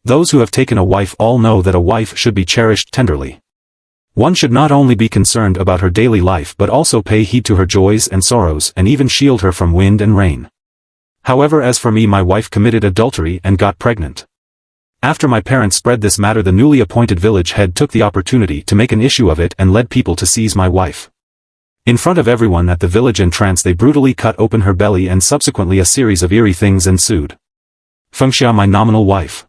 Those who have taken a wife all know that a wife should be cherished tenderly. One should not only be concerned about her daily life but also pay heed to her joys and sorrows and even shield her from wind and rain. However, as for me, my wife committed adultery and got pregnant. After my parents spread this matter, the newly appointed village head took the opportunity to make an issue of it and led people to seize my wife. In front of everyone at the village entrance they brutally cut open her belly, and subsequently a series of eerie things ensued. Fengxia, my nominal wife.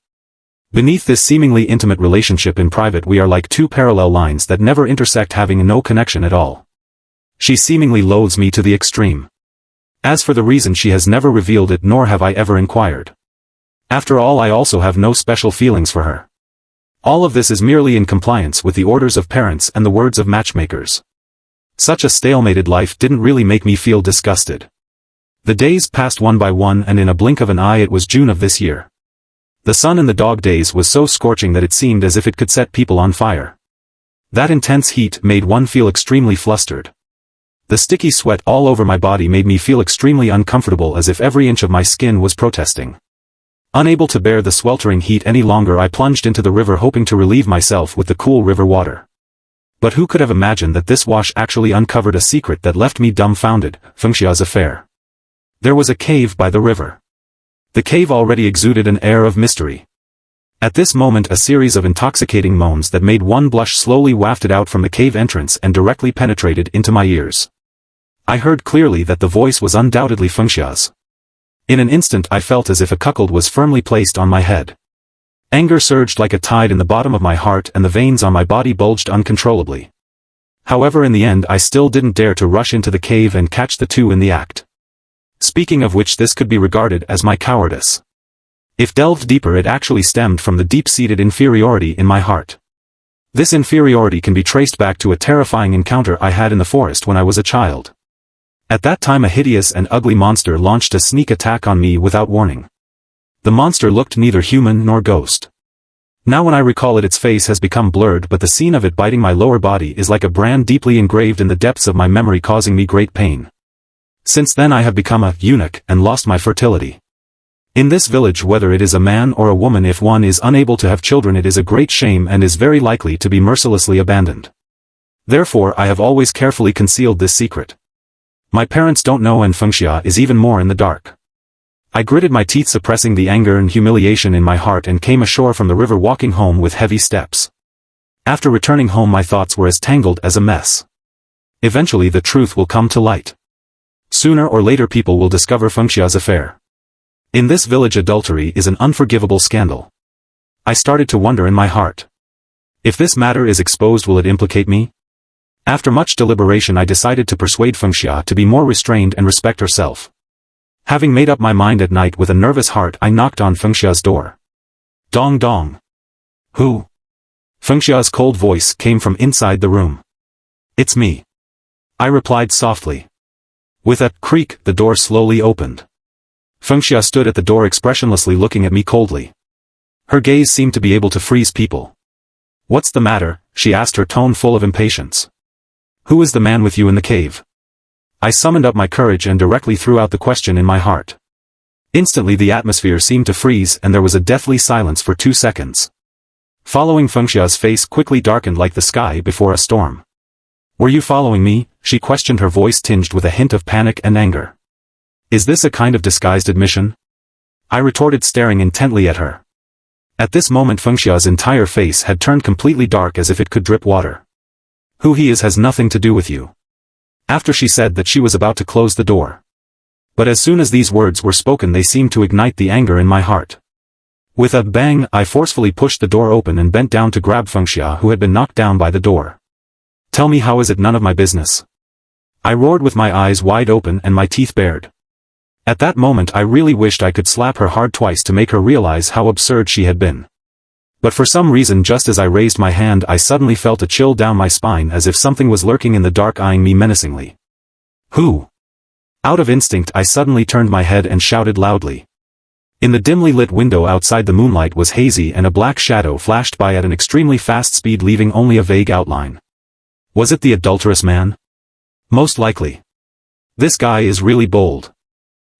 Beneath this seemingly intimate relationship in private, we are like two parallel lines that never intersect, having no connection at all. She seemingly loathes me to the extreme. As for the reason, she has never revealed it, nor have I ever inquired. After all, I also have no special feelings for her. All of this is merely in compliance with the orders of parents and the words of matchmakers. Such a stalemated life didn't really make me feel disgusted. The days passed one by one, and in a blink of an eye it was June of this year. The sun in the dog days was so scorching that it seemed as if it could set people on fire. That intense heat made one feel extremely flustered. The sticky sweat all over my body made me feel extremely uncomfortable, as if every inch of my skin was protesting. Unable to bear the sweltering heat any longer, I plunged into the river, hoping to relieve myself with the cool river water. But who could have imagined that this wash actually uncovered a secret that left me dumbfounded: Fengxia's affair. There was a cave by the river. The cave already exuded an air of mystery. At this moment a series of intoxicating moans that made one blush slowly wafted out from the cave entrance and directly penetrated into my ears. I heard clearly that the voice was undoubtedly Fengxia's. In an instant I felt as if a cuckold was firmly placed on my head. Anger surged like a tide in the bottom of my heart, and the veins on my body bulged uncontrollably. However, in the end I still didn't dare to rush into the cave and catch the two in the act. Speaking of which, this could be regarded as my cowardice. If delved deeper, it actually stemmed from the deep-seated inferiority in my heart. This inferiority can be traced back to a terrifying encounter I had in the forest when I was a child. At that time a hideous and ugly monster launched a sneak attack on me without warning. The monster looked neither human nor ghost. Now when I recall it, its face has become blurred, but the scene of it biting my lower body is like a brand deeply engraved in the depths of my memory, causing me great pain. Since then I have become a eunuch and lost my fertility. In this village, whether it is a man or a woman, if one is unable to have children, it is a great shame and is very likely to be mercilessly abandoned. Therefore I have always carefully concealed this secret. My parents don't know, and Fengxia is even more in the dark. I gritted my teeth, suppressing the anger and humiliation in my heart, and came ashore from the river, walking home with heavy steps. After returning home my thoughts were as tangled as a mess. Eventually the truth will come to light. Sooner or later people will discover Fengxia's affair. In this village adultery is an unforgivable scandal. I started to wonder in my heart. If this matter is exposed, will it implicate me? After much deliberation I decided to persuade Fengxia to be more restrained and respect herself. Having made up my mind, at night with a nervous heart I knocked on Fengxia's door. Dong dong. Who? Fengxia's cold voice came from inside the room. It's me. I replied softly. With a creak the door slowly opened. Fengxia stood at the door expressionlessly, looking at me coldly. Her gaze seemed to be able to freeze people. What's the matter? She asked, her tone full of impatience. Who is the man with you in the cave? I summoned up my courage and directly threw out the question in my heart. Instantly the atmosphere seemed to freeze and there was a deathly silence for 2 seconds. Following, Fengxia's face quickly darkened like the sky before a storm. Were you following me? She questioned, her voice tinged with a hint of panic and anger. Is this a kind of disguised admission? I retorted, staring intently at her. At this moment Fengxia's entire face had turned completely dark, as if it could drip water. Who he is has nothing to do with you. After she said that, she was about to close the door. But as soon as these words were spoken they seemed to ignite the anger in my heart. With a bang I forcefully pushed the door open and bent down to grab Fengxia, who had been knocked down by the door. Tell me, how is it none of my business? I roared with my eyes wide open and my teeth bared. At that moment I really wished I could slap her hard twice to make her realize how absurd she had been. But for some reason, just as I raised my hand, I suddenly felt a chill down my spine, as if something was lurking in the dark, eyeing me menacingly. Who? Out of instinct I suddenly turned my head and shouted loudly. In the dimly lit window outside the moonlight was hazy, and a black shadow flashed by at an extremely fast speed, leaving only a vague outline. Was it the adulterous man? Most likely. This guy is really bold.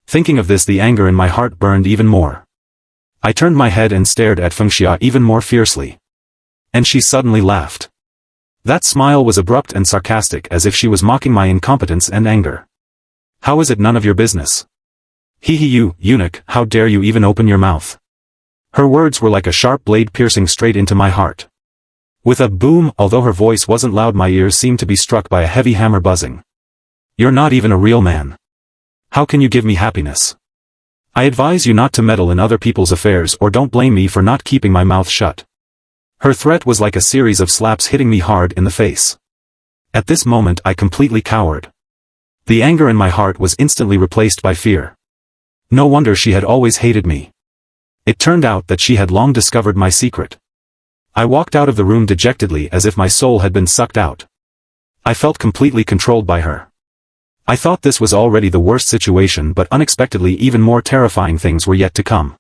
Thinking of this, the anger in my heart burned even more. I turned my head and stared at Fengxia even more fiercely. And she suddenly laughed. That smile was abrupt and sarcastic, as if she was mocking my incompetence and anger. How is it none of your business? You, eunuch, how dare you even open your mouth? Her words were like a sharp blade piercing straight into my heart. With a boom, although her voice wasn't loud, my ears seemed to be struck by a heavy hammer buzzing. You're not even a real man. How can you give me happiness? I advise you not to meddle in other people's affairs, or don't blame me for not keeping my mouth shut. Her threat was like a series of slaps hitting me hard in the face. At this moment I completely cowered. The anger in my heart was instantly replaced by fear. No wonder she had always hated me. It turned out that she had long discovered my secret. I walked out of the room dejectedly, as if my soul had been sucked out. I felt completely controlled by her. I thought this was already the worst situation, but unexpectedly even more terrifying things were yet to come.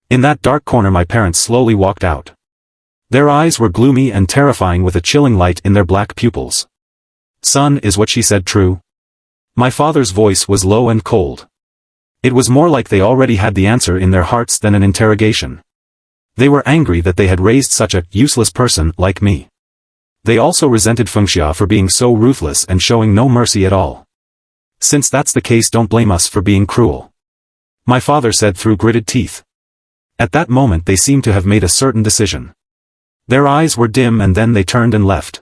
In that dark corner my parents slowly walked out. Their eyes were gloomy and terrifying, with a chilling light in their black pupils. Son, is what she said true? My father's voice was low and cold. It was more like they already had the answer in their hearts than an interrogation. They were angry that they had raised such a useless person like me. They also resented Fengxia for being so ruthless and showing no mercy at all. Since that's the case, don't blame us for being cruel, my father said through gritted teeth. At that moment they seemed to have made a certain decision. Their eyes were dim and then they turned and left.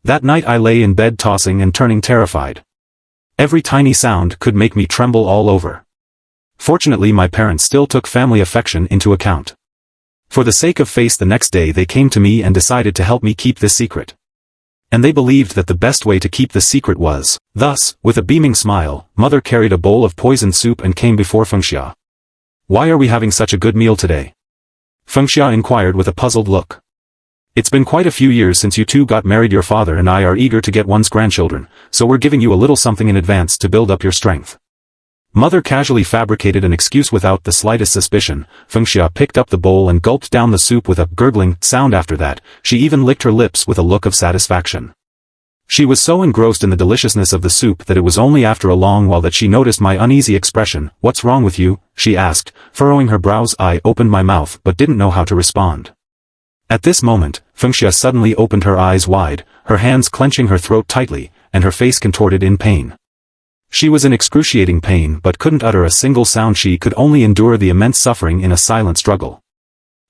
That night I lay in bed tossing and turning, terrified. Every tiny sound could make me tremble all over. Fortunately my parents still took family affection into account. For the sake of face, the next day they came to me and decided to help me keep this secret. And they believed that the best way to keep the secret was, thus, with a beaming smile, mother carried a bowl of poisoned soup and came before Fengxia. Why are we having such a good meal today? Fengxia inquired with a puzzled look. It's been quite a few years since you two got married. Your father and I are eager to get one's grandchildren, so we're giving you a little something in advance to build up your strength. Mother casually fabricated an excuse without the slightest suspicion. Fengxia picked up the bowl and gulped down the soup with a gurgling sound. After that, she even licked her lips with a look of satisfaction. She was so engrossed in the deliciousness of the soup that it was only after a long while that she noticed my uneasy expression. What's wrong with you? She asked, furrowing her brows. I opened my mouth but didn't know how to respond. At this moment, Fengxia suddenly opened her eyes wide, her hands clenching her throat tightly, and her face contorted in pain. She was in excruciating pain but couldn't utter a single sound. She could only endure the immense suffering in a silent struggle.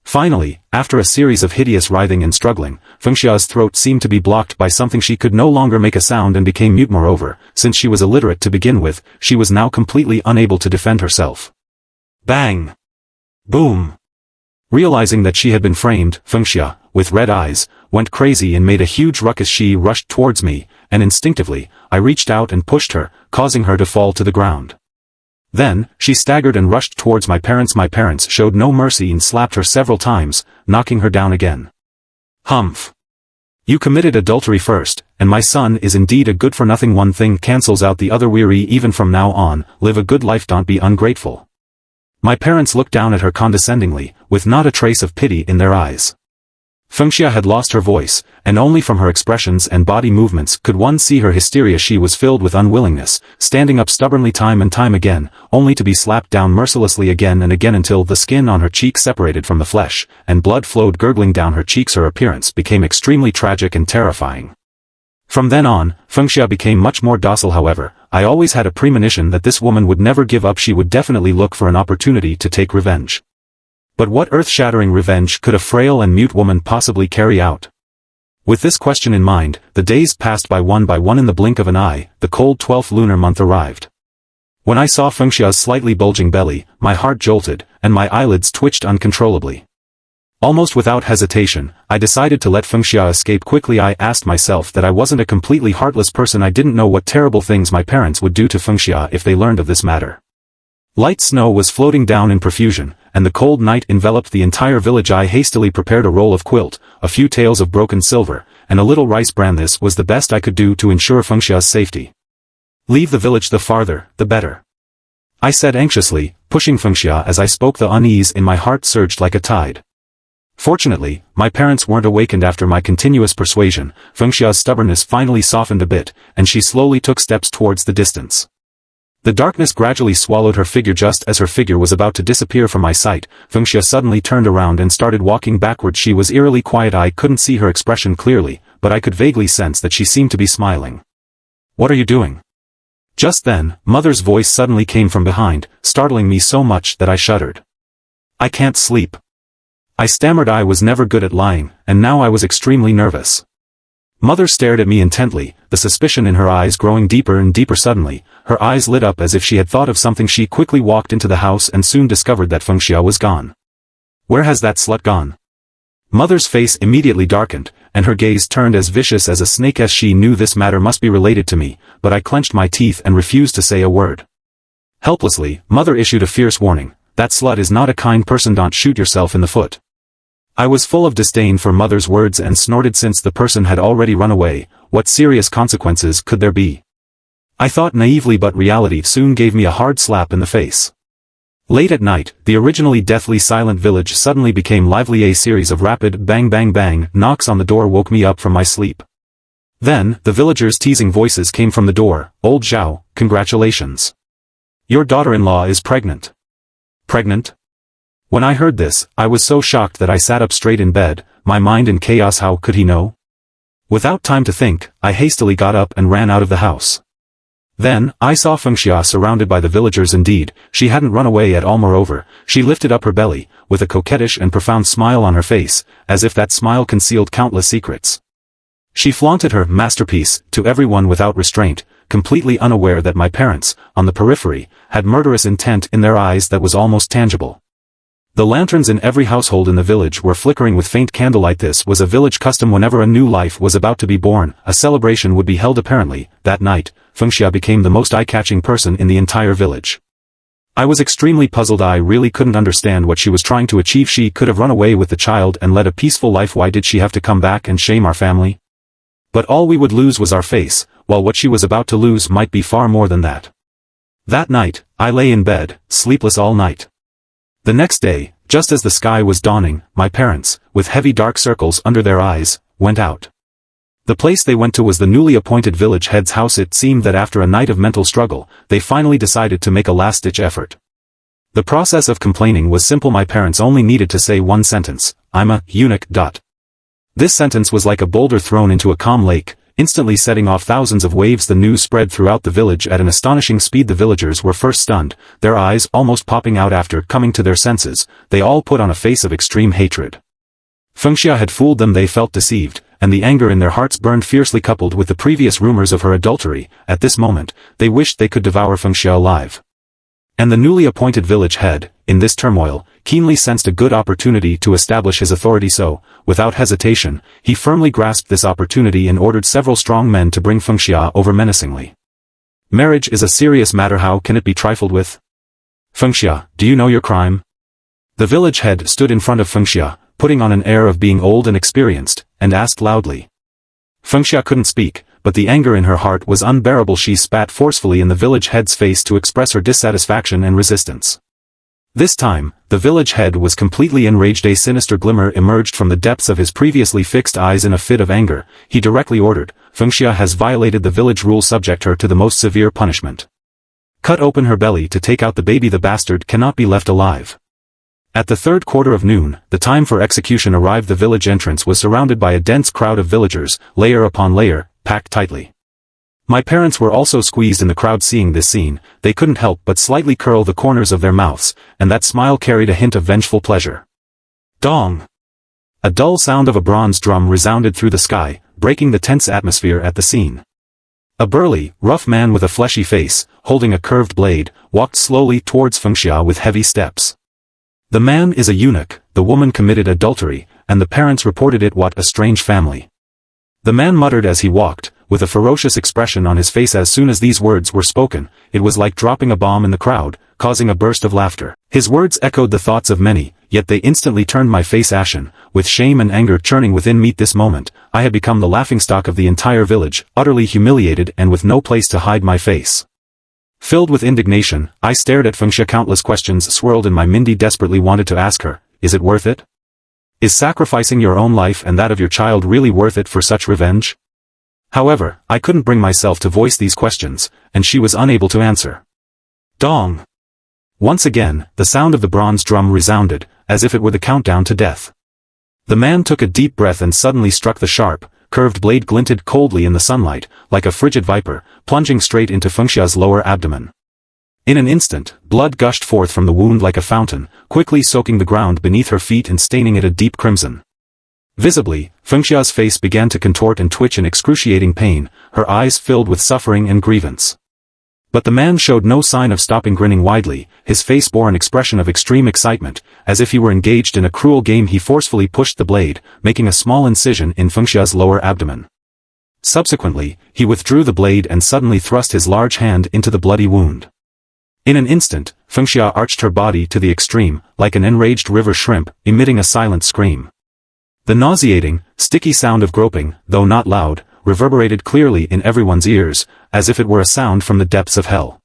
Finally, after a series of hideous writhing and struggling, Fengxia's throat seemed to be blocked by something. She could no longer make a sound and became mute. Moreover, since she was illiterate to begin with, she was now completely unable to defend herself. Bang! Boom! Realizing that she had been framed, Fengxia, with red eyes, went crazy and made a huge ruckus. She rushed towards me, and instinctively, I reached out and pushed her, causing her to fall to the ground. Then, she staggered and rushed towards my parents. My parents showed no mercy and slapped her several times, knocking her down again. Humph! You committed adultery first, and my son is indeed a good-for-nothing. One thing cancels out the other. Weary, even from now on, live a good life, don't be ungrateful. My parents looked down at her condescendingly, with not a trace of pity in their eyes. Fengxia had lost her voice, and only from her expressions and body movements could one see her hysteria. She was filled with unwillingness, standing up stubbornly time and time again, only to be slapped down mercilessly again and again until the skin on her cheek separated from the flesh, and blood flowed gurgling down her cheeks. Her appearance became extremely tragic and terrifying. From then on, Fengxia became much more docile. However, I always had a premonition that this woman would never give up. She would definitely look for an opportunity to take revenge. But what earth-shattering revenge could a frail and mute woman possibly carry out? With this question in mind, the days passed by one in the blink of an eye. The cold 12th lunar month arrived. When I saw Fengxia's slightly bulging belly, my heart jolted, and my eyelids twitched uncontrollably. Almost without hesitation, I decided to let Fengxia escape quickly. I asked myself that I wasn't a completely heartless person. I didn't know what terrible things my parents would do to Fengxia if they learned of this matter. Light snow was floating down in profusion, and the cold night enveloped the entire village. I hastily prepared a roll of quilt, a few taels of broken silver, and a little rice bran. This was the best I could do to ensure Fengxia's safety. Leave the village, the farther, the better, I said anxiously, pushing Fengxia. As I spoke, the unease in my heart surged like a tide. Fortunately, my parents weren't awakened. After my continuous persuasion, Fengxia's stubbornness finally softened a bit, and she slowly took steps towards the distance. The darkness gradually swallowed her figure. Just as her figure was about to disappear from my sight, Fengxia suddenly turned around and started walking backwards. She was eerily quiet. I couldn't see her expression clearly, but I could vaguely sense that she seemed to be smiling. "What are you doing?" Just then, Mother's voice suddenly came from behind, startling me so much that I shuddered. "I can't sleep." I stammered. I was never good at lying, and now I was extremely nervous. Mother stared at me intently, the suspicion in her eyes growing deeper and deeper. Suddenly, her eyes lit up as if she had thought of something. She quickly walked into the house and soon discovered that Fengxia was gone. "Where has that slut gone?" Mother's face immediately darkened, and her gaze turned as vicious as a snake's. She knew this matter must be related to me, but I clenched my teeth and refused to say a word. Helplessly, Mother issued a fierce warning. "That slut is not a kind person. Don't shoot yourself in the foot." I was full of disdain for Mother's words and snorted. Since the person had already run away, what serious consequences could there be? I thought naively, but reality soon gave me a hard slap in the face. Late at night, the originally deathly silent village suddenly became lively. A series of rapid bang bang bang knocks on the door woke me up from my sleep. Then, the villagers' teasing voices came from the door. "Old Zhao, congratulations. Your daughter-in-law is pregnant." Pregnant? When I heard this, I was so shocked that I sat up straight in bed, my mind in chaos. How could he know? Without time to think, I hastily got up and ran out of the house. Then, I saw Fengxia surrounded by the villagers. Indeed, she hadn't run away at all. Moreover, she lifted up her belly, with a coquettish and profound smile on her face, as if that smile concealed countless secrets. She flaunted her masterpiece to everyone without restraint, completely unaware that my parents, on the periphery, had murderous intent in their eyes that was almost tangible. The lanterns in every household in the village were flickering with faint candlelight. This was a village custom. Whenever a new life was about to be born, a celebration would be held. Apparently, that night, Fengxia became the most eye-catching person in the entire village. I was extremely puzzled. I really couldn't understand what she was trying to achieve. She could have run away with the child and led a peaceful life. Why did she have to come back and shame our family? But all we would lose was our face, while what she was about to lose might be far more than that. That night, I lay in bed, sleepless all night. The next day, just as the sky was dawning, my parents, with heavy dark circles under their eyes, went out. The place they went to was the newly appointed village head's house. It seemed that after a night of mental struggle, they finally decided to make a last-ditch effort. The process of complaining was simple. My parents only needed to say one sentence: "I'm a eunuch." This sentence was like a boulder thrown into a calm lake, instantly setting off thousands of waves. The news spread throughout the village at an astonishing speed. The villagers were first stunned, their eyes almost popping out. After coming to their senses, they all put on a face of extreme hatred. Fengxia had fooled them. They felt deceived, and the anger in their hearts burned fiercely. Coupled with the previous rumors of her adultery, at this moment, they wished they could devour Fengxia alive. And the newly appointed village head, in this turmoil, keenly sensed a good opportunity to establish his authority. So, without hesitation, he firmly grasped this opportunity and ordered several strong men to bring Fengxia over menacingly. Marriage is a serious matter. How can it be trifled with? "Fengxia, do you know your crime?" The village head stood in front of Fengxia, putting on an air of being old and experienced, and asked loudly. Fengxia couldn't speak, but the anger in her heart was unbearable. She spat forcefully in the village head's face to express her dissatisfaction and resistance. This time, the village head was completely enraged. A sinister glimmer emerged from the depths of his previously fixed eyes. In a fit of anger, he directly ordered, "Fengxia has violated the village rule. Subject her to the most severe punishment. Cut open her belly to take out the baby. The bastard cannot be left alive." At the third quarter of noon, the time for execution arrived. The village entrance was surrounded by a dense crowd of villagers, layer upon layer, packed tightly. My parents were also squeezed in the crowd. Seeing this scene, they couldn't help but slightly curl the corners of their mouths, and that smile carried a hint of vengeful pleasure. Dong! A dull sound of a bronze drum resounded through the sky, breaking the tense atmosphere at the scene. A burly, rough man with a fleshy face, holding a curved blade, walked slowly towards Fengxia with heavy steps. The man is a eunuch, the woman committed adultery, and the parents reported it. What a strange family. The man muttered as he walked, with a ferocious expression on his face. As soon as these words were spoken, it was like dropping a bomb in the crowd, causing a burst of laughter. His words echoed the thoughts of many, yet they instantly turned my face ashen, with shame and anger churning within me. At this moment, I had become the laughingstock of the entire village, utterly humiliated and with no place to hide my face. Filled with indignation, I stared at Fengxia. Countless questions swirled in my mind. Desperately wanted to ask her, is it worth it? Is sacrificing your own life and that of your child really worth it for such revenge? However, I couldn't bring myself to voice these questions, and she was unable to answer. Dong! Once again, the sound of the bronze drum resounded, as if it were the countdown to death. The man took a deep breath and suddenly struck. The sharp, curved blade glinted coldly in the sunlight, like a frigid viper, plunging straight into Fengxia's lower abdomen. In an instant, blood gushed forth from the wound like a fountain, quickly soaking the ground beneath her feet and staining it a deep crimson. Visibly, Fengxia's face began to contort and twitch in excruciating pain, her eyes filled with suffering and grievance. But the man showed no sign of stopping grinning widely, his face bore an expression of extreme excitement, as if he were engaged in a cruel game. He forcefully pushed the blade, making a small incision in Fengxia's lower abdomen. Subsequently, he withdrew the blade and suddenly thrust his large hand into the bloody wound. In an instant, Fengxia arched her body to the extreme, like an enraged river shrimp, emitting a silent scream. The nauseating, sticky sound of groping, though not loud, reverberated clearly in everyone's ears, as if it were a sound from the depths of hell.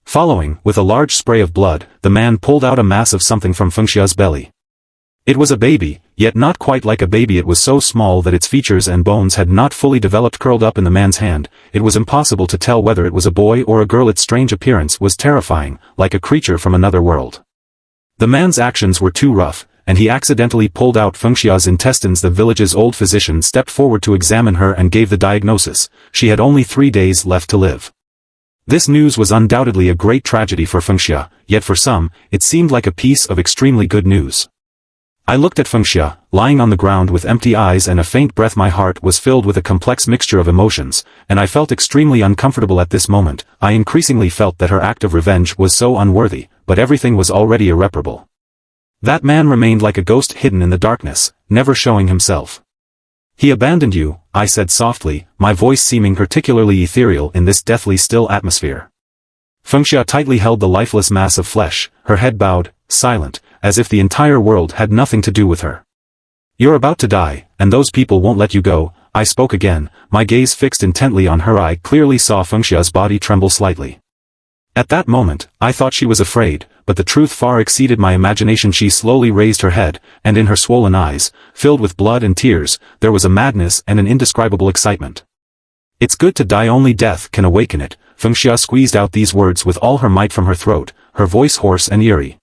Following, with a large spray of blood, the man pulled out a mass of something from Fengxia's belly. It was a baby, yet not quite like a baby. It was so small that its features and bones had not fully developed. Curled up in the man's hand, it was impossible to tell whether it was a boy or a girl. Its strange appearance was terrifying, like a creature from another world. The man's actions were too rough, and he accidentally pulled out Fengxia's intestines. The village's old physician stepped forward to examine her and gave the diagnosis: she had only 3 days left to live. This news was undoubtedly a great tragedy for Fengxia, yet for some, it seemed like a piece of extremely good news. I looked at Fengxia, lying on the ground with empty eyes and a faint breath. My heart was filled with a complex mixture of emotions, and I felt extremely uncomfortable at this moment. I increasingly felt that her act of revenge was so unworthy, but everything was already irreparable. That man remained like a ghost hidden in the darkness, never showing himself. "He abandoned you," I said softly, my voice seeming particularly ethereal in this deathly still atmosphere. Fengxia tightly held the lifeless mass of flesh, her head bowed, silent, as if the entire world had nothing to do with her. "You're about to die, and those people won't let you go," I spoke again, my gaze fixed intently on her. I clearly saw Fengxia's body tremble slightly. At that moment, I thought she was afraid, but the truth far exceeded my imagination. She slowly raised her head, and in her swollen eyes, filled with blood and tears, there was a madness and an indescribable excitement. "It's good to die, only death can awaken it." Fengxia squeezed out these words with all her might from her throat, her voice hoarse and eerie.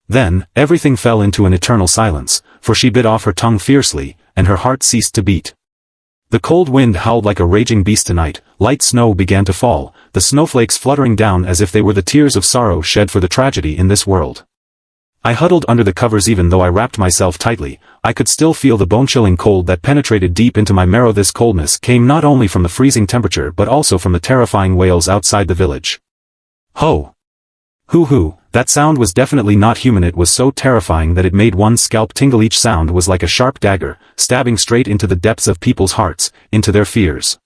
Then, everything fell into an eternal silence, for she bit off her tongue fiercely, and her heart ceased to beat. The cold wind howled like a raging beast tonight, light snow began to fall, the snowflakes fluttering down as if they were the tears of sorrow shed for the tragedy in this world. I huddled under the covers. Even though I wrapped myself tightly, I could still feel the bone-chilling cold that penetrated deep into my marrow. This coldness came not only from the freezing temperature but also from the terrifying wails outside the village. Ho! Hoo-hoo! That sound was definitely not human. It was so terrifying that it made one's scalp tingle. Each sound was like a sharp dagger, stabbing straight into the depths of people's hearts, into their fears.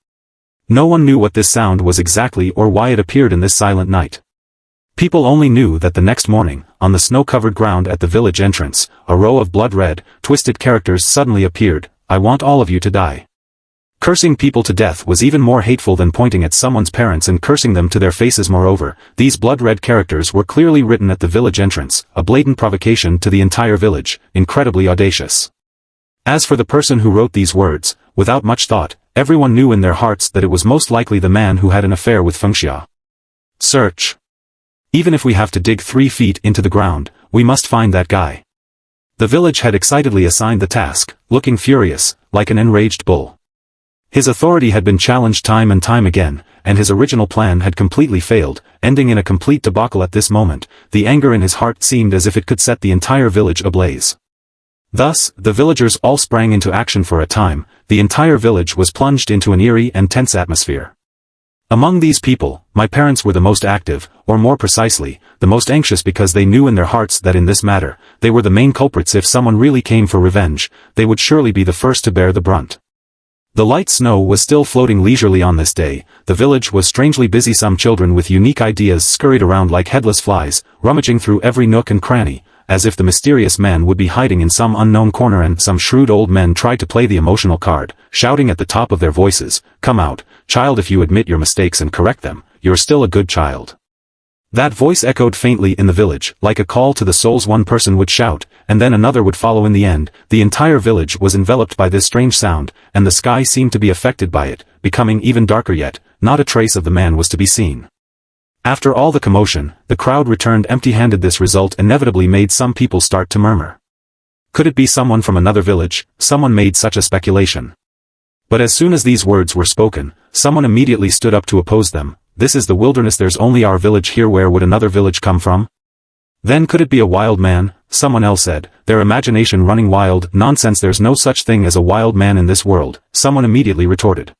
No one knew what this sound was exactly or why it appeared in this silent night. People only knew that the next morning, on the snow-covered ground at the village entrance, a row of blood-red, twisted characters suddenly appeared: "I want all of you to die." Cursing people to death was even more hateful than pointing at someone's parents and cursing them to their faces. Moreover, these blood-red characters were clearly written at the village entrance, a blatant provocation to the entire village, incredibly audacious. As for the person who wrote these words, without much thought, everyone knew in their hearts that it was most likely the man who had an affair with Fengxia. "Search. Even if we have to dig 3 feet into the ground, we must find that guy." The village had excitedly assigned the task, looking furious, like an enraged bull. His authority had been challenged time and time again, and his original plan had completely failed, ending in a complete debacle. At this moment, the anger in his heart seemed as if it could set the entire village ablaze. Thus, the villagers all sprang into action. For a time, the entire village was plunged into an eerie and tense atmosphere. Among these people, my parents were the most active, or more precisely, the most anxious, because they knew in their hearts that in this matter, they were the main culprits. If someone really came for revenge, they would surely be the first to bear the brunt. The light snow was still floating leisurely on this day. The village was strangely busy. Some children with unique ideas scurried around like headless flies, rummaging through every nook and cranny, as if the mysterious man would be hiding in some unknown corner, and some shrewd old men tried to play the emotional card, shouting at the top of their voices, "Come out, child, if you admit your mistakes and correct them, you're still a good child." That voice echoed faintly in the village, like a call to the souls. One person would shout, and then another would follow. In the end, the entire village was enveloped by this strange sound, and the sky seemed to be affected by it, becoming even darker. Yet, not a trace of the man was to be seen. After all the commotion, the crowd returned empty-handed. This result inevitably made some people start to murmur. Could it be someone from another village? Someone made such a speculation. But as soon as these words were spoken, someone immediately stood up to oppose them. This is the wilderness, there's only our village here, where would another village come from? Then could it be a wild man? Someone else said, their imagination running wild. Nonsense, there's no such thing as a wild man in this world, someone immediately retorted.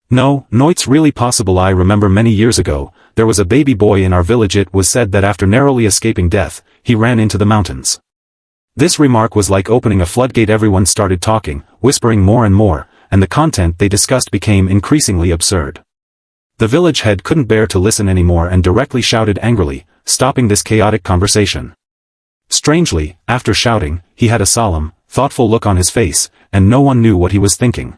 No, it's really possible. I remember many years ago, there was a baby boy in our village. It was said that after narrowly escaping death, he ran into the mountains. This remark was like opening a floodgate. Everyone started talking, whispering more and more, and the content they discussed became increasingly absurd. The village head couldn't bear to listen anymore and directly shouted angrily, stopping this chaotic conversation. Strangely, after shouting, he had a solemn, thoughtful look on his face, and no one knew what he was thinking.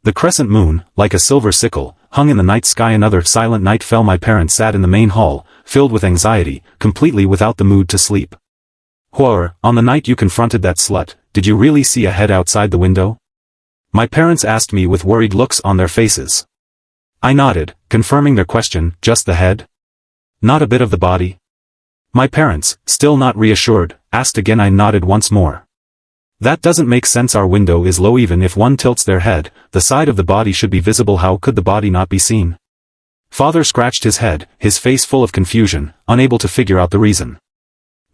The crescent moon, like a silver sickle, hung in the night sky. Another silent night fell. My parents sat in the main hall, filled with anxiety, completely without the mood to sleep. Horror, on the night you confronted that slut, did you really see a head outside the window? My parents asked me with worried looks on their faces. I nodded, confirming their question. Just the head? Not a bit of the body? My parents, still not reassured, asked again. I nodded once more. That doesn't make sense. Our window is low. Even if one tilts their head, the side of the body should be visible. How could the body not be seen? Father scratched his head, his face full of confusion, unable to figure out the reason.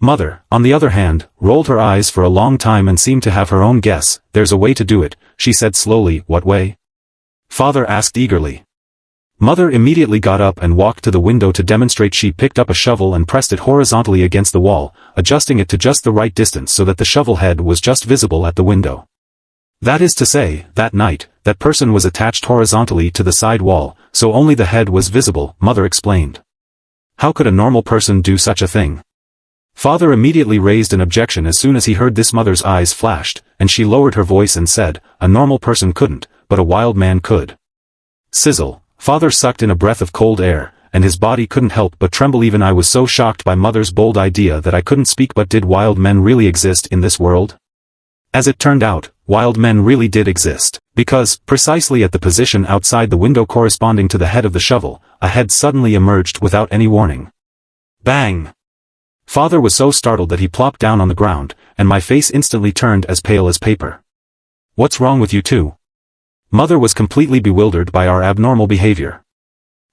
Mother, on the other hand, rolled her eyes for a long time and seemed to have her own guess. There's a way to do it, she said slowly. What way? Father asked eagerly. Mother immediately got up and walked to the window to demonstrate. She picked up a shovel and pressed it horizontally against the wall, adjusting it to just the right distance so that the shovel head was just visible at the window. That is to say, that night, that person was attached horizontally to the side wall, so only the head was visible, Mother explained. How could a normal person do such a thing? Father immediately raised an objection as soon as he heard this. Mother's eyes flashed, and she lowered her voice and said, a normal person couldn't, but a wild man could. Sizzle. Father sucked in a breath of cold air, and his body couldn't help but tremble. Even I was so shocked by Mother's bold idea that I couldn't speak. But did wild men really exist in this world? As it turned out, wild men really did exist, because, precisely at the position outside the window corresponding to the head of the shovel, a head suddenly emerged without any warning. Bang! Father was so startled that he plopped down on the ground, and my face instantly turned as pale as paper. What's wrong with you two? Mother was completely bewildered by our abnormal behavior.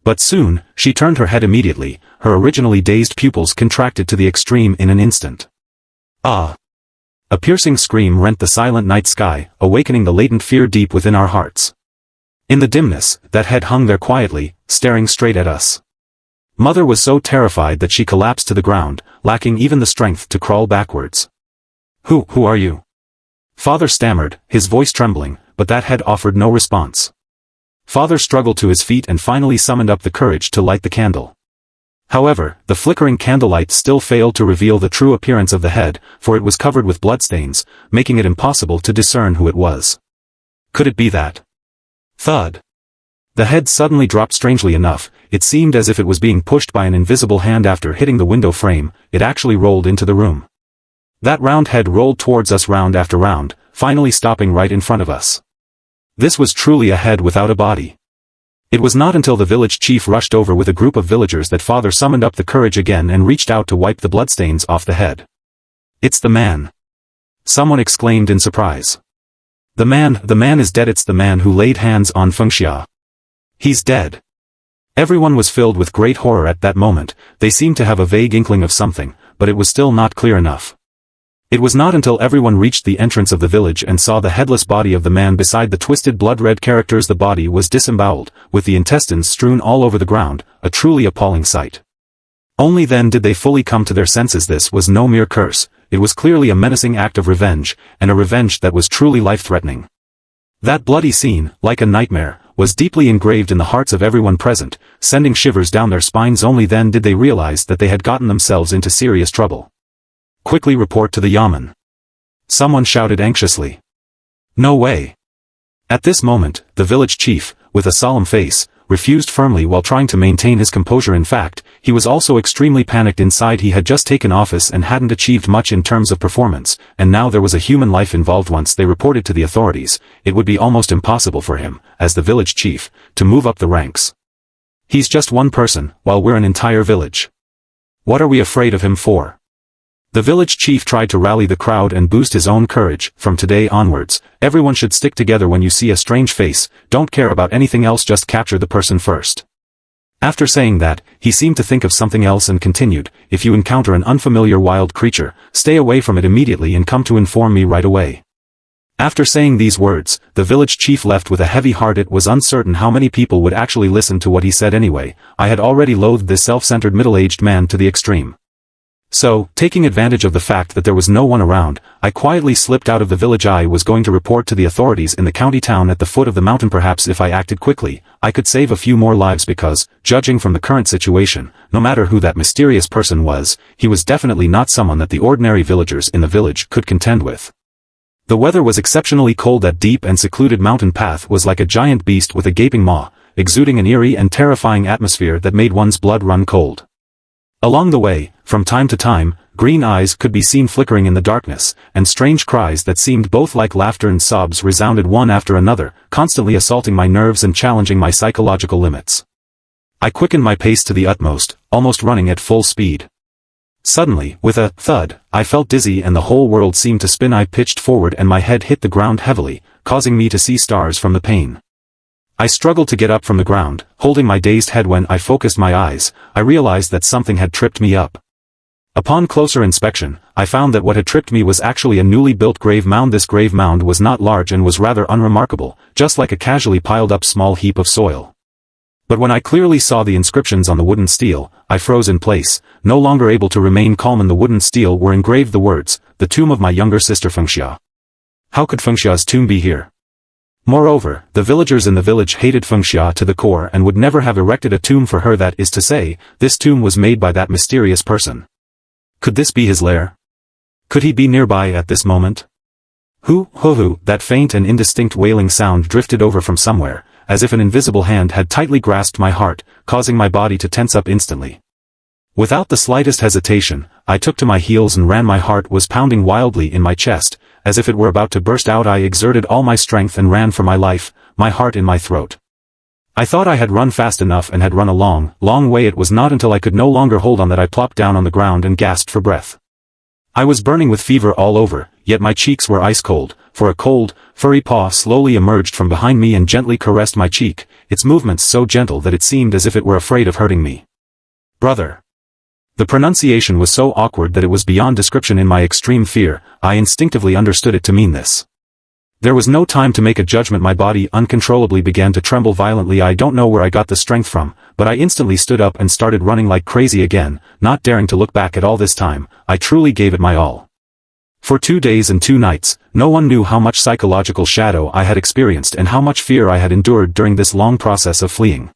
But soon, she turned her head immediately, her originally dazed pupils contracted to the extreme in an instant. Ah! A piercing scream rent the silent night sky, awakening the latent fear deep within our hearts. In the dimness, that head hung there quietly, staring straight at us. Mother was so terrified that she collapsed to the ground, lacking even the strength to crawl backwards. Who are you? Father stammered, his voice trembling, but that head offered no response. Father struggled to his feet and finally summoned up the courage to light the candle. However, the flickering candlelight still failed to reveal the true appearance of the head, for it was covered with bloodstains, making it impossible to discern who it was. Could it be that? Thud. The head suddenly dropped. Strangely enough, it seemed as if it was being pushed by an invisible hand. After hitting the window frame, it actually rolled into the room. That round head rolled towards us round after round, finally stopping right in front of us. This was truly a head without a body. It was not until the village chief rushed over with a group of villagers that Father summoned up the courage again and reached out to wipe the bloodstains off the head. It's the man! Someone exclaimed in surprise. The man is dead. It's the man who laid hands on Fengxia. He's dead. Everyone was filled with great horror at that moment. They seemed to have a vague inkling of something, but it was still not clear enough. It was not until everyone reached the entrance of the village and saw the headless body of the man beside the twisted blood-red characters. The body was disemboweled, with the intestines strewn all over the ground, a truly appalling sight. Only then did they fully come to their senses. This was no mere curse, it was clearly a menacing act of revenge, and a revenge that was truly life-threatening. That bloody scene, like a nightmare, was deeply engraved in the hearts of everyone present, sending shivers down their spines. Only then did they realize that they had gotten themselves into serious trouble. Quickly report to the yamen. Someone shouted anxiously. No way. At this moment, the village chief, with a solemn face, refused firmly while trying to maintain his composure. In fact, he was also extremely panicked inside. He had just taken office and hadn't achieved much in terms of performance, and now there was a human life involved. Once they reported to the authorities, it would be almost impossible for him, as the village chief, to move up the ranks. He's just one person, while we're an entire village. What are we afraid of him for? The village chief tried to rally the crowd and boost his own courage. From today onwards, everyone should stick together when you see a strange face, don't care about anything else, just capture the person first. After saying that, he seemed to think of something else and continued, if you encounter an unfamiliar wild creature, stay away from it immediately and come to inform me right away. After saying these words, the village chief left with a heavy heart. It was uncertain how many people would actually listen to what he said anyway. I had already loathed this self-centered middle-aged man to the extreme. So, taking advantage of the fact that there was no one around, I quietly slipped out of the village. I was going to report to the authorities in the county town at the foot of the mountain. Perhaps if I acted quickly, I could save a few more lives because, judging from the current situation, no matter who that mysterious person was, he was definitely not someone that the ordinary villagers in the village could contend with. The weather was exceptionally cold. That deep and secluded mountain path was like a giant beast with a gaping maw, exuding an eerie and terrifying atmosphere that made one's blood run cold. Along the way, from time to time, green eyes could be seen flickering in the darkness, and strange cries that seemed both like laughter and sobs resounded one after another, constantly assaulting my nerves and challenging my psychological limits. I quickened my pace to the utmost, almost running at full speed. Suddenly, with a thud, I felt dizzy and the whole world seemed to spin. I pitched forward and my head hit the ground heavily, causing me to see stars from the pain. I struggled to get up from the ground, holding my dazed head. When I focused my eyes, I realized that something had tripped me up. Upon closer inspection, I found that what had tripped me was actually a newly built grave mound. This grave mound was not large and was rather unremarkable, just like a casually piled up small heap of soil. But when I clearly saw the inscriptions on the wooden stele, I froze in place, no longer able to remain calm. In the wooden stele were engraved the words, "The tomb of my younger sister Fengxia." How could Fengxia's tomb be here? Moreover, the villagers in the village hated Fengxia to the core and would never have erected a tomb for her. That is to say, this tomb was made by that mysterious person. Could this be his lair? Could he be nearby at this moment? Hoo, that faint and indistinct wailing sound drifted over from somewhere, as if an invisible hand had tightly grasped my heart, causing my body to tense up instantly. Without the slightest hesitation, I took to my heels and ran. My heart was pounding wildly in my chest, as if it were about to burst out. I exerted all my strength and ran for my life, my heart in my throat. I thought I had run fast enough and had run a long way. It was not until I could no longer hold on that I plopped down on the ground and gasped for breath. I was burning with fever all over, yet my cheeks were ice cold, for a cold, furry paw slowly emerged from behind me and gently caressed my cheek, its movements so gentle that it seemed as if it were afraid of hurting me. Brother. The pronunciation was so awkward that it was beyond description. In my extreme fear, I instinctively understood it to mean this. There was no time to make a judgment. My body uncontrollably began to tremble violently. I don't know where I got the strength from, but I instantly stood up and started running like crazy again, not daring to look back. At all this time, I truly gave it my all. For 2 days and 2 nights, no one knew how much psychological shadow I had experienced and how much fear I had endured during this long process of fleeing.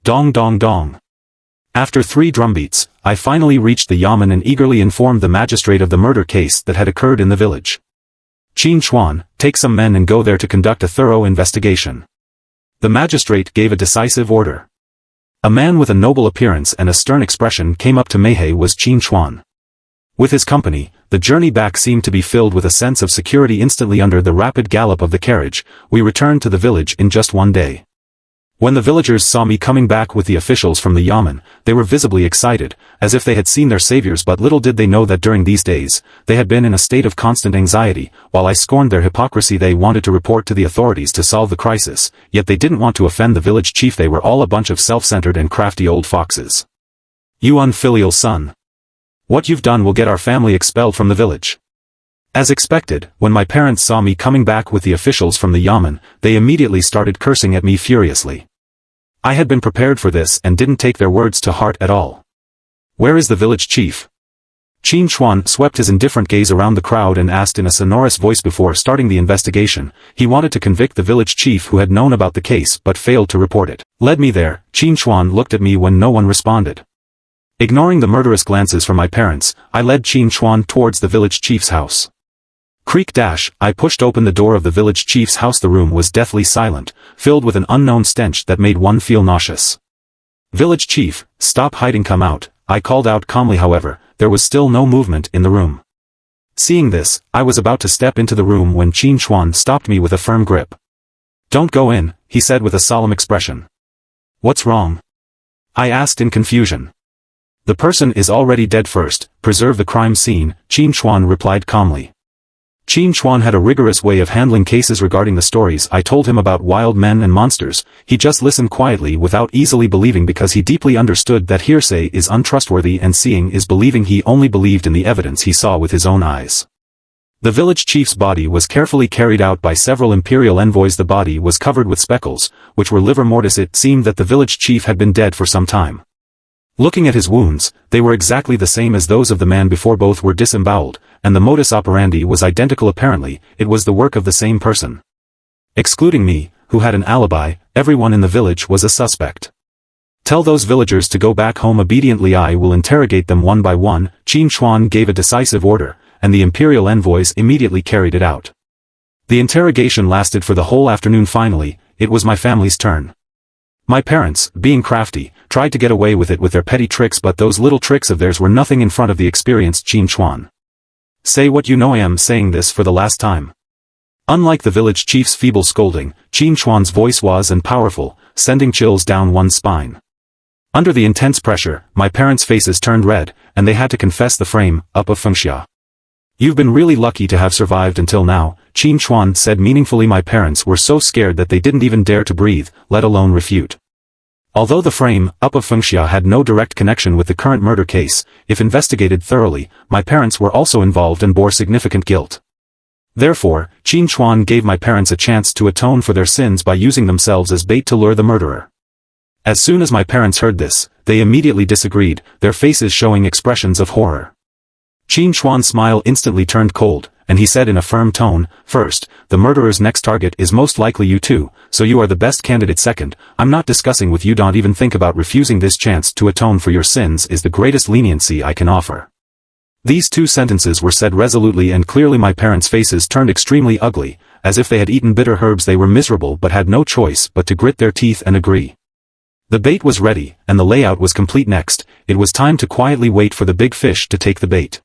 Dong dong dong. After 3 drumbeats, I finally reached the yamen and eagerly informed the magistrate of the murder case that had occurred in the village. Qin Chuan, take some men and go there to conduct a thorough investigation. The magistrate gave a decisive order. A man with a noble appearance and a stern expression came up to Meihe. Was Qin Chuan. With his company, the journey back seemed to be filled with a sense of security. Instantly, under the rapid gallop of the carriage, we returned to the village in just 1 day. When the villagers saw me coming back with the officials from the yamen, they were visibly excited, as if they had seen their saviors. But little did they know that during these days, they had been in a state of constant anxiety. While I scorned their hypocrisy, they wanted to report to the authorities to solve the crisis, yet they didn't want to offend the village chief. They were all a bunch of self-centered and crafty old foxes. You unfilial son. What you've done will get our family expelled from the village. As expected, when my parents saw me coming back with the officials from the yamen, they immediately started cursing at me furiously. I had been prepared for this and didn't take their words to heart at all. Where is the village chief? Qin Chuan swept his indifferent gaze around the crowd and asked in a sonorous voice. Before starting the investigation, he wanted to convict the village chief who had known about the case but failed to report it. Led me there. Qin Chuan looked at me when no one responded. Ignoring the murderous glances from my parents, I led Qin Chuan towards the village chief's house. Creak dash, I pushed open the door of the village chief's house. The room was deathly silent, filled with an unknown stench that made one feel nauseous. Village chief, stop hiding, come out, I called out calmly. However, there was still no movement in the room. Seeing this, I was about to step into the room when Qin Chuan stopped me with a firm grip. Don't go in, he said with a solemn expression. What's wrong? I asked in confusion. The person is already dead. First, preserve the crime scene, Qin Chuan replied calmly. Qin Chuan had a rigorous way of handling cases. Regarding the stories I told him about wild men and monsters, he just listened quietly without easily believing, because he deeply understood that hearsay is untrustworthy and seeing is believing. He only believed in the evidence he saw with his own eyes. The village chief's body was carefully carried out by several imperial envoys. The body was covered with speckles, which were livor mortis. It seemed that the village chief had been dead for some time. Looking at his wounds, they were exactly the same as those of the man before. Both were disemboweled, and the modus operandi was identical. Apparently, it was the work of the same person. Excluding me, who had an alibi, everyone in the village was a suspect. Tell those villagers to go back home obediently. I will interrogate them one by one. Qin Chuan gave a decisive order, and the imperial envoys immediately carried it out. The interrogation lasted for the whole afternoon. Finally, it was my family's turn. My parents, being crafty, tried to get away with it with their petty tricks, but those little tricks of theirs were nothing in front of the experienced Qin Chuan. Say what you know. I am saying this for the last time. Unlike the village chief's feeble scolding, Qin Chuan's voice was and powerful, sending chills down one's spine. Under the intense pressure, my parents' faces turned red, and they had to confess the frame up of Fengxia. You've been really lucky to have survived until now, Qin Chuan said meaningfully. My parents were so scared that they didn't even dare to breathe, let alone refute. Although the frame up of Fengxia had no direct connection with the current murder case, if investigated thoroughly, my parents were also involved and bore significant guilt. Therefore, Qin Chuan gave my parents a chance to atone for their sins by using themselves as bait to lure the murderer. As soon as my parents heard this, they immediately disagreed, their faces showing expressions of horror. Qin Chuan's smile instantly turned cold, and he said in a firm tone, "First, the murderer's next target is most likely you too, so you are the best candidate. Second, I'm not discussing with you. Don't even think about refusing. This chance to atone for your sins is the greatest leniency I can offer." These two sentences were said resolutely and clearly. My parents' faces turned extremely ugly, as if they had eaten bitter herbs. They were miserable but had no choice but to grit their teeth and agree. The bait was ready, and the layout was complete. Next, it was time to quietly wait for the big fish to take the bait.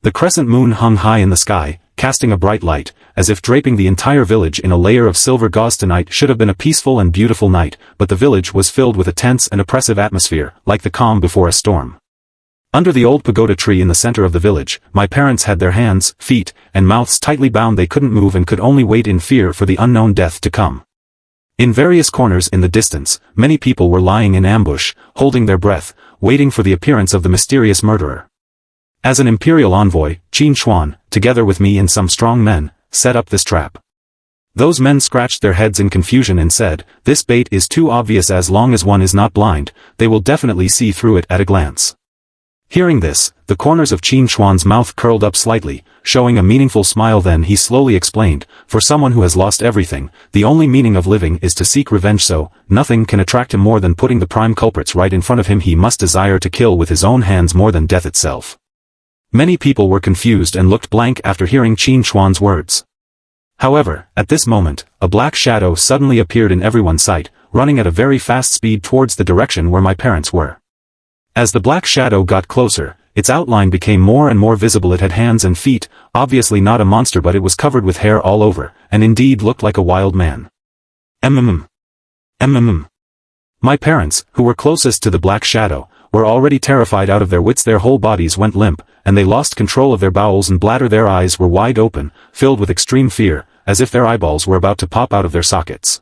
The crescent moon hung high in the sky, casting a bright light, as if draping the entire village in a layer of silver gauze. Tonight should have been a peaceful and beautiful night, but the village was filled with a tense and oppressive atmosphere, like the calm before a storm. Under the old pagoda tree in the center of the village, my parents had their hands, feet, and mouths tightly bound. They couldn't move and could only wait in fear for the unknown death to come. In various corners in the distance, many people were lying in ambush, holding their breath, waiting for the appearance of the mysterious murderer. As an imperial envoy, Qin Chuan, together with me and some strong men, set up this trap. Those men scratched their heads in confusion and said, "This bait is too obvious. As long as one is not blind, they will definitely see through it at a glance." Hearing this, the corners of Qin Chuan's mouth curled up slightly, showing a meaningful smile. Then he slowly explained, "For someone who has lost everything, the only meaning of living is to seek revenge, so nothing can attract him more than putting the prime culprits right in front of him. He must desire to kill with his own hands more than death itself." Many people were confused and looked blank after hearing Qin Chuan's words. However, at this moment, a black shadow suddenly appeared in everyone's sight, running at a very fast speed towards the direction where my parents were. As the black shadow got closer, its outline became more and more visible. It had hands and feet, obviously not a monster, but it was covered with hair all over, and indeed looked like a wild man. My parents, who were closest to the black shadow, were already terrified out of their wits. Their whole bodies went limp, and they lost control of their bowels and bladder. Their eyes were wide open, filled with extreme fear, as if their eyeballs were about to pop out of their sockets.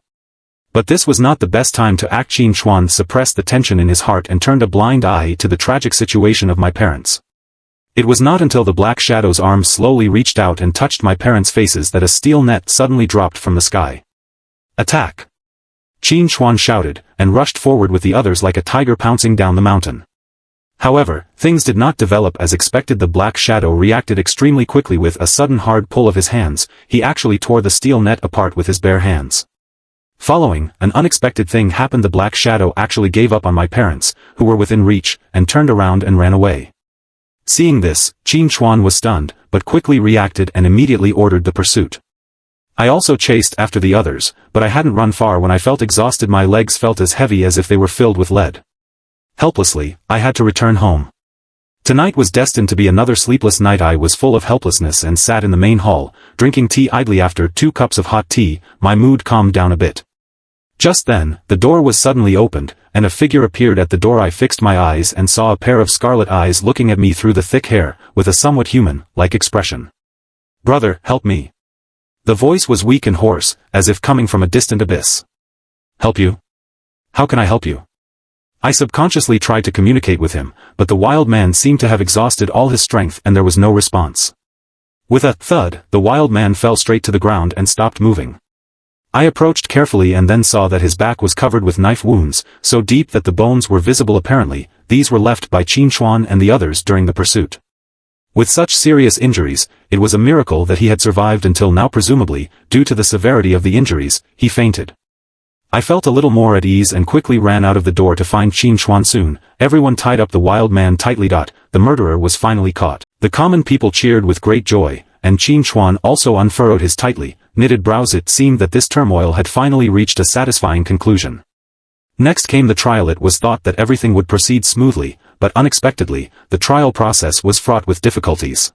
But this was not the best time to act. Qin Chuan suppressed the tension in his heart and turned a blind eye to the tragic situation of my parents. It was not until the black shadow's arms slowly reached out and touched my parents' faces that a steel net suddenly dropped from the sky. "Attack!" Qin Chuan shouted, and rushed forward with the others like a tiger pouncing down the mountain. However, things did not develop as expected. The black shadow reacted extremely quickly. With a sudden hard pull of his hands, he actually tore the steel net apart with his bare hands. Following, an unexpected thing happened. The black shadow actually gave up on my parents, who were within reach, and turned around and ran away. Seeing this, Qin Chuan was stunned, but quickly reacted and immediately ordered the pursuit. I also chased after the others, but I hadn't run far when I felt exhausted. My legs felt as heavy as if they were filled with lead. Helplessly, I had to return home. Tonight was destined to be another sleepless night. I was full of helplessness and sat in the main hall, drinking tea idly. After 2 cups of hot tea, my mood calmed down a bit. Just then, the door was suddenly opened, and a figure appeared at the door. I fixed my eyes and saw a pair of scarlet eyes looking at me through the thick hair, with a somewhat human-like expression. "Brother, help me." The voice was weak and hoarse, as if coming from a distant abyss. "Help you? How can I help you?" I subconsciously tried to communicate with him, but the wild man seemed to have exhausted all his strength and there was no response. With a thud, the wild man fell straight to the ground and stopped moving. I approached carefully and then saw that his back was covered with knife wounds, so deep that the bones were visible. Apparently, these were left by Qin Chuan and the others during the pursuit. With such serious injuries, it was a miracle that he had survived until now. Presumably, due to the severity of the injuries, he fainted. I felt a little more at ease and quickly ran out of the door to find Qin Chuan. Soon, everyone tied up the wild man tightly. The murderer was finally caught. The common people cheered with great joy, and Qin Chuan also unfurrowed his tightly knitted brows. It seemed that this turmoil had finally reached a satisfying conclusion. Next came the trial. It was thought that everything would proceed smoothly, but unexpectedly, the trial process was fraught with difficulties.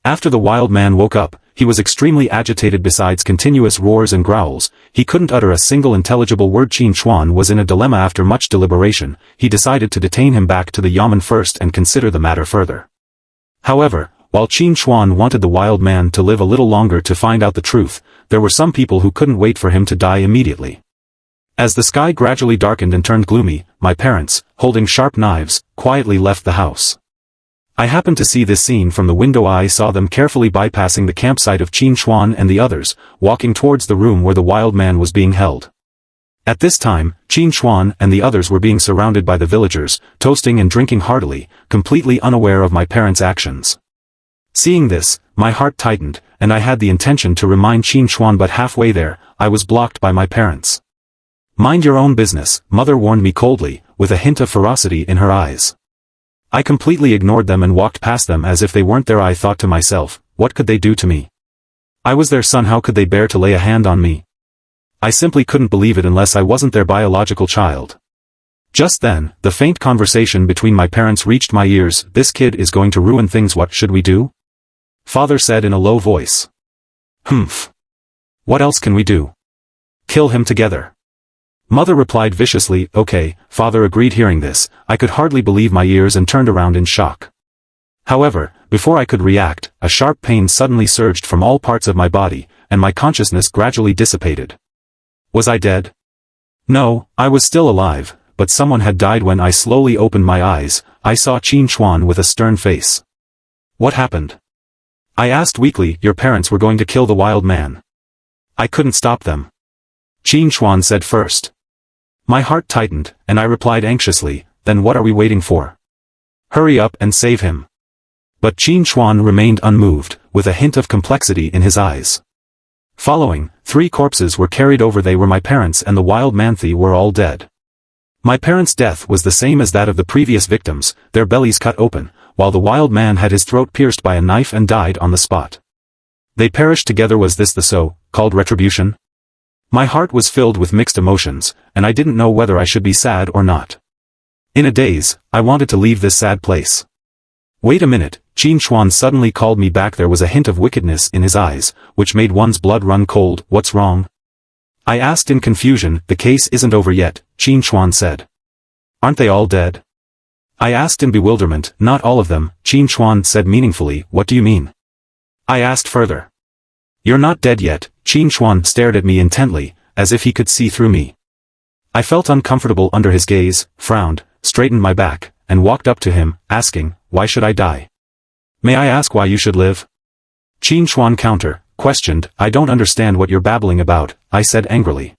After the wild man woke up, he was extremely agitated. Besides continuous roars and growls, he couldn't utter a single intelligible word. Qin Chuan was in a dilemma. After much deliberation, he decided to detain him back to the yamen first and consider the matter further. However, while Qin Chuan wanted the wild man to live a little longer to find out the truth, there were some people who couldn't wait for him to die immediately. As the sky gradually darkened and turned gloomy, my parents, holding sharp knives, quietly left the house. I happened to see this scene from the window. I saw them carefully bypassing the campsite of Qin Chuan and the others, walking towards the room where the wild man was being held. At this time, Qin Chuan and the others were being surrounded by the villagers, toasting and drinking heartily, completely unaware of my parents' actions. Seeing this, my heart tightened, and I had the intention to remind Qin Chuan, but halfway there, I was blocked by my parents. "Mind your own business," Mother warned me coldly, with a hint of ferocity in her eyes. I completely ignored them and walked past them as if they weren't there. I thought to myself, what could they do to me? I was their son. How could they bear to lay a hand on me? I simply couldn't believe it unless I wasn't their biological child. Just then, the faint conversation between my parents reached my ears. "This kid is going to ruin things. What should we do?" Father said in a low voice. "Humph. What else can we do? Kill him together." Mother replied viciously. "Okay," Father agreed. Hearing this, I could hardly believe my ears and turned around in shock. However, before I could react, a sharp pain suddenly surged from all parts of my body, and my consciousness gradually dissipated. Was I dead? No, I was still alive, but someone had died. When I slowly opened my eyes, I saw Qin Chuan with a stern face. "What happened?" I asked weakly. "Your parents were going to kill the wild man. I couldn't stop them," Qin Chuan said first. My heart tightened, and I replied anxiously, "Then what are we waiting for? Hurry up and save him." But Qin Chuan remained unmoved, with a hint of complexity in his eyes. Following, 3 corpses were carried over. They were my parents and the wild man. They were all dead. My parents' death was the same as that of the previous victims, their bellies cut open, while the wild man had his throat pierced by a knife and died on the spot. They perished together. Was this the so-called retribution? My heart was filled with mixed emotions, and I didn't know whether I should be sad or not. In a daze, I wanted to leave this sad place. "Wait a minute," Qin Chuan suddenly called me back. There was a hint of wickedness in his eyes, which made one's blood run cold. "What's wrong?" I asked in confusion. "The case isn't over yet," Qin Chuan said. "Aren't they all dead?" I asked in bewilderment. "Not all of them," Qin Chuan said meaningfully. "What do you mean?" I asked further. "You're not dead yet." Qin Chuan stared at me intently, as if he could see through me. I felt uncomfortable under his gaze, frowned, straightened my back, and walked up to him, asking, "Why should I die? May I ask why you should live?" Qin Chuan questioned. "I don't understand what you're babbling about," I said angrily.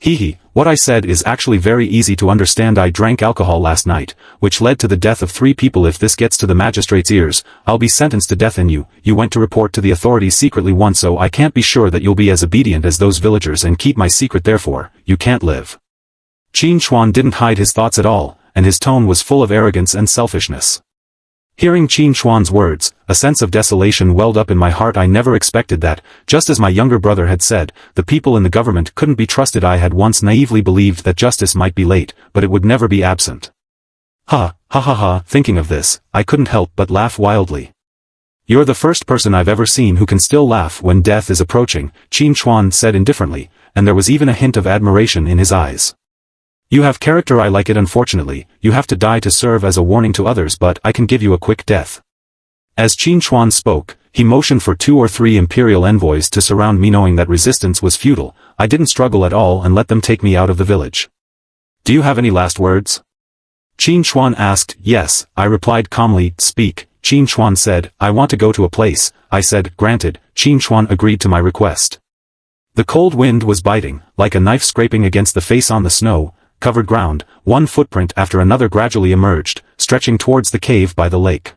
Hee, what I said is actually very easy to understand. I drank alcohol last night, which led to the death of 3 people. If this gets to the magistrate's ears, I'll be sentenced to death. And you went to report to the authorities secretly once, so I can't be sure that you'll be as obedient as those villagers and keep my secret. Therefore, you can't live. Qin Chuan didn't hide his thoughts at all, and his tone was full of arrogance and selfishness. Hearing Qin Chuan's words, a sense of desolation welled up in my heart. I never expected that, just as my younger brother had said, the people in the government couldn't be trusted. I had once naively believed that justice might be late, but it would never be absent. Ha. Thinking of this, I couldn't help but laugh wildly. "You're the first person I've ever seen who can still laugh when death is approaching," Qin Chuan said indifferently, and there was even a hint of admiration in his eyes. "You have character, I like it. Unfortunately, you have to die to serve as a warning to others, but I can give you a quick death." As Qin Chuan spoke, he motioned for 2 or 3 imperial envoys to surround me. Knowing that resistance was futile, I didn't struggle at all and let them take me out of the village. "Do you have any last words?" Qin Chuan asked. "Yes," I replied calmly. "Speak." Qin Chuan said. "I want to go to a place." I said. "Granted." Qin Chuan agreed to my request. The cold wind was biting, like a knife scraping against the face on the snow-covered ground. One footprint after another gradually emerged, stretching towards the cave by the lake.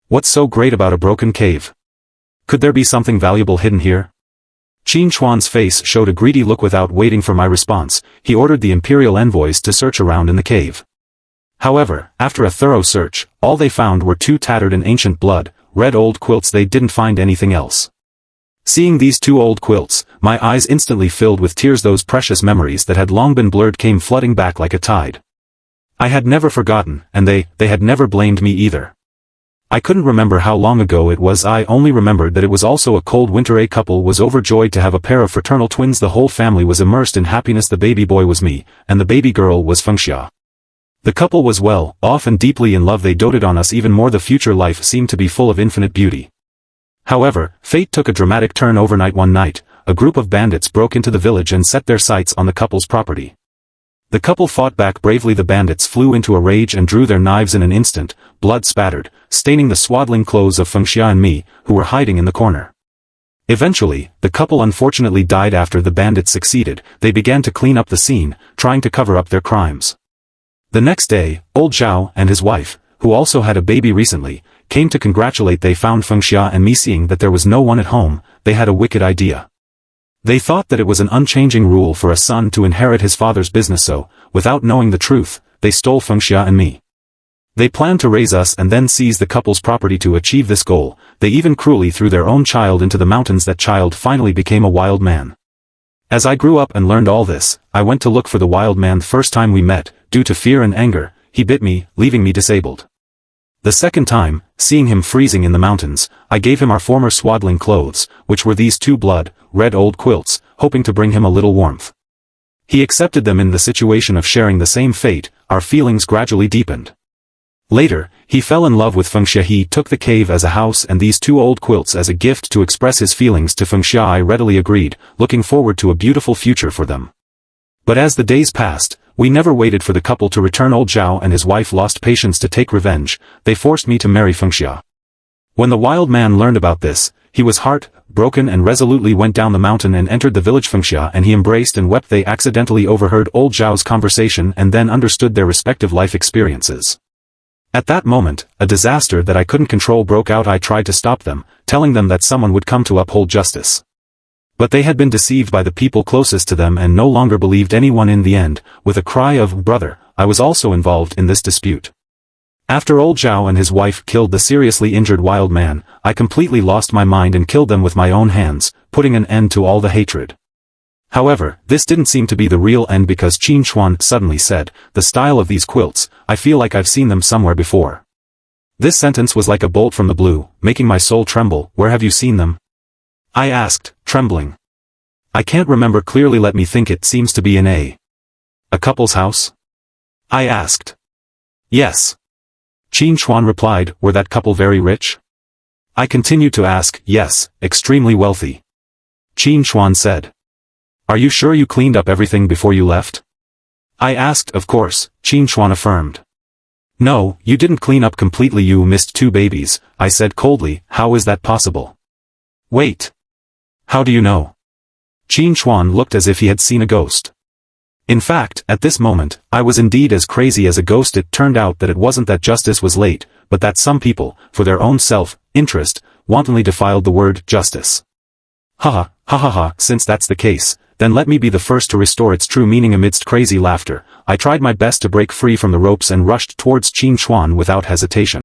What's so great about a broken cave? Could there be something valuable hidden here? Qin Chuan's face showed a greedy look. Without waiting for my response, he ordered the imperial envoys to search around in the cave. However, after a thorough search, all they found were 2 tattered and ancient blood-red old quilts. They didn't find anything else. Seeing these 2 old quilts, my eyes instantly filled with tears. Those precious memories that had long been blurred came flooding back like a tide. I had never forgotten, and they had never blamed me either. I couldn't remember how long ago it was. I only remembered that it was also a cold winter. A couple was overjoyed to have a pair of fraternal twins. The whole family was immersed in happiness. The baby boy was me, and the baby girl was Fengxia. The couple was well off and deeply in love. They doted on us even more. The future life seemed to be full of infinite beauty. However, fate took a dramatic turn overnight. One night, a group of bandits broke into the village and set their sights on the couple's property. The couple fought back bravely. The bandits flew into a rage and drew their knives. In an instant, blood spattered, staining the swaddling clothes of Fengxia and me, who were hiding in the corner. Eventually, the couple unfortunately died. After the bandits succeeded, they began to clean up the scene, trying to cover up their crimes. The next day, old Zhao and his wife, who also had a baby recently, came to congratulate. They found Fengxia and me. Seeing that there was no one at home, they had a wicked idea. They thought that it was an unchanging rule for a son to inherit his father's business, so, without knowing the truth, they stole Fengxia and me. They planned to raise us and then seize the couple's property. To achieve this goal, they even cruelly threw their own child into the mountains. That child finally became a wild man. As I grew up and learned all this, I went to look for the wild man. The first time we met, due to fear and anger, he bit me, leaving me disabled. The second time, seeing him freezing in the mountains, I gave him our former swaddling clothes, which were these 2 blood-red old quilts, hoping to bring him a little warmth. He accepted them. In the situation of sharing the same fate, our feelings gradually deepened. Later, he fell in love with Fengxia. He took the cave as a house and these 2 old quilts as a gift to express his feelings to Fengxia. I readily agreed, looking forward to a beautiful future for them. But as the days passed, we never waited for the couple to return. Old Zhao and his wife lost patience to take revenge. They forced me to marry Fengxia. When the wild man learned about this, he was heart-broken and resolutely went down the mountain and entered the village. Fengxia and he embraced and wept. They accidentally overheard old Zhao's conversation and then understood their respective life experiences. At that moment, a disaster that I couldn't control broke out. I tried to stop them, telling them that someone would come to uphold justice. But they had been deceived by the people closest to them and no longer believed anyone. In the end, with a cry of "Brother," I was also involved in this dispute. After old Zhao and his wife killed the seriously injured wild man, I completely lost my mind and killed them with my own hands, putting an end to all the hatred. However, this didn't seem to be the real end because Qin Chuan suddenly said, "The style of these quilts, I feel like I've seen them somewhere before." This sentence was like a bolt from the blue, making my soul tremble. "Where have you seen them?" I asked, trembling. "I can't remember clearly. Let me think. It seems to be in a couple's house?" I asked. "Yes." Qin Chuan replied. "Were that couple very rich?" I continued to ask. "Yes, extremely wealthy." Qin Chuan said. "Are you sure you cleaned up everything before you left?" I asked. "Of course," Qin Chuan affirmed. "No, you didn't clean up completely. You missed 2 babies, I said coldly. "How is that possible?" "Wait. How do you know?" Qin Chuan looked as if he had seen a ghost. In fact, at this moment, I was indeed as crazy as a ghost. It turned out that it wasn't that justice was late, but that some people, for their own self-interest, wantonly defiled the word justice. Ha ha, since that's the case, then let me be the first to restore its true meaning. Amidst crazy laughter, I tried my best to break free from the ropes and rushed towards Qin Chuan without hesitation.